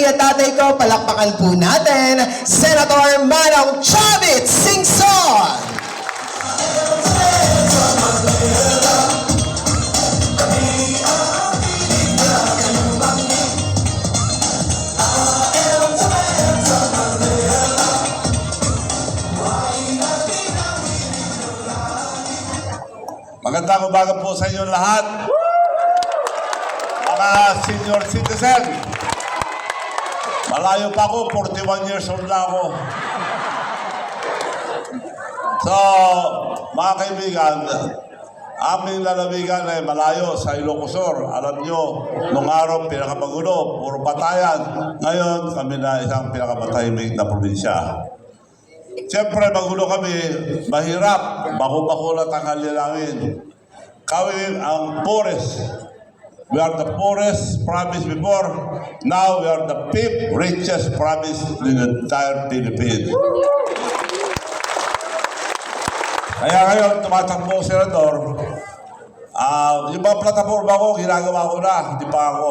nanay at tatay ko, palakpakan po natin, Senator Manong Chavit Singson! Magandang umaga po sa inyo lahat. Mga senior citizen. Malayo pa ako, 41 years old na ako. So, mga kaibigan, aming lalawigan ay malayo sa Ilocos Sur. Alam nyo, nung araw pinakamagulo, puro patayan. Ngayon, kami na isang pinakamatahimik na probinsya. Siyempre, magulo kami, mahirap, bako-bakulat ang halilangin. Kami ang poorest. We are the poorest province before. Now we are the fifth richest province in the entire Philippines. Kaya ngayon, tumatakbo ang senador. Yung mga plataforma ko, ginagawa ko na, hindi pa ako.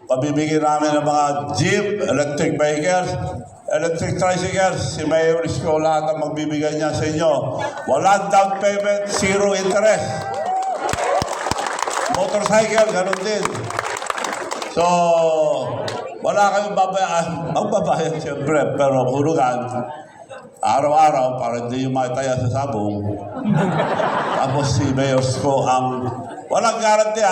Pabibigyan namin ng mga jeep, electric vehicles, electric tricycles. Si Mayor Isko, lahat ang magbibigay niya sa inyo. Walang down payment, zero interest. Motorcycle, ganun din. So, wala kayong babayaan. Magbabayad siyempre, pero hulugan. Araw-araw, para hindi yung makitaya sa sabong. Tapos si Mayor Isko ang walang guarantee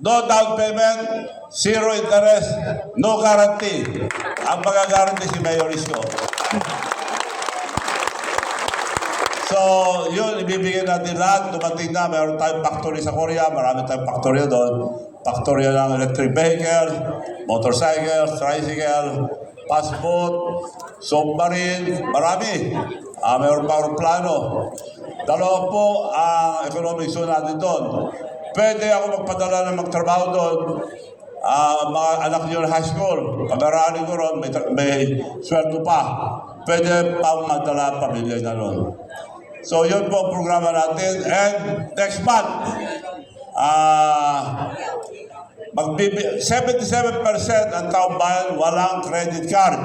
no down payment, zero interest, no guarantee. Ang mag-guarantee si Mayor Isko. So, yun, ibibigay natin lahat. Dumating na, mayroon tayong factory sa Korea. Marami tayong factory doon. Factory ng electric vehicle, motorcycle, tricycle, passport, submarine, marami. Mayroon pa plano. Dalawa po ang economic zone natin doon. Pwede ako magpadala ng magtrabaho doon. Mga anak nyo na high school, pag-aralin ko ron, may sweldo pa. Pwede pang madala pamilya na ron. So, yun po ang programa natin. And next month, 77% ang taong bayan walang credit card.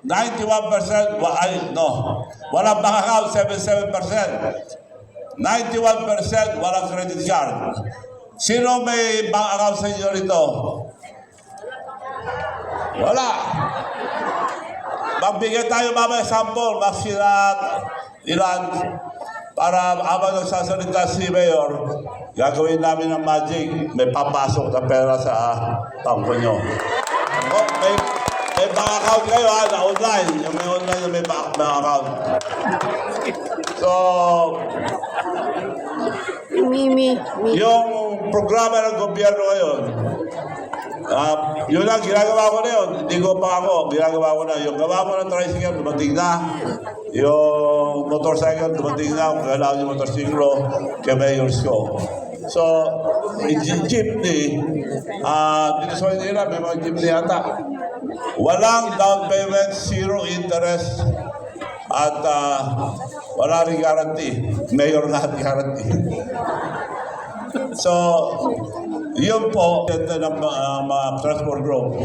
91%, walang bank account, 77%. 91% walang credit card. Sino may bank account sa inyo rito? Wala. Magbigay tayo mamaya sample, maksilat, ilan, para habang nagsasalita si Mayor, gagawin namin ng magic, may papasok na pera sa bangko nyo. May bank account kayo na online. Yung may online na may bank account. So, yung programa ng gobyerno ngayon, yun lang, ginagawa ko na yun. Hindi ko pa ako, ginagawa ko na. Yung gawa ko ng tricycle, dumating na. Yung motorcycle, dumating na. Kung kailangan yung motorsiklo, kay Mayor Isko. So, jeepney, dito sa Manila, may mga jeepney yata. Walang down payment, zero interest, at wala rin guarantee. Mayor lahat guarantee. So, yun po, ganda ng mga transport group.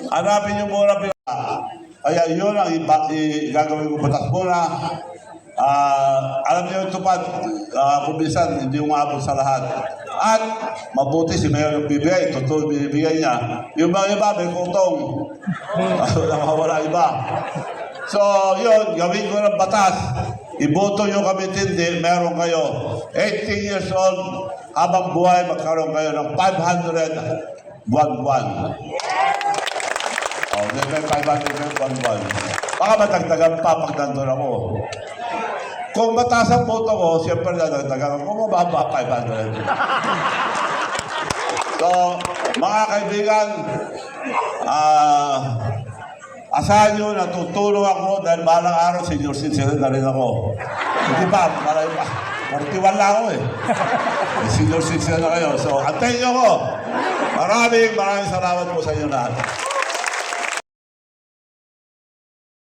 Hanapin nyo muna kaya yun ang gagawin ko batas muna. Alam niyo ito pa, kung minsan, hindi umabot sa lahat. At mabuti si Mayor yung bibigay, totoo binibigay niya. Yung mga iba, may kutong. Wala iba. So, yun, gawin ko ng batas. Iboto nyo kami tindi, meron kayo. 18 years old, habang buhay, magkaroon kayo ng 500 buwan-buwan. May 500 buwan-buwan. Baka matagdagan pa pag nandun ako. Kung mataas ang boto ko, siyempre nadagdagan ako. Kung mababa, 500. So, mga kaibigan, asahan nyo na tutulong ako dahil balang araw senior citizen na rin ako. Hindi pa, malay pa. 41 lang ako eh. Senior citizen na kayo. So, antayin nyo ko. Maraming salamat po sa inyo lahat.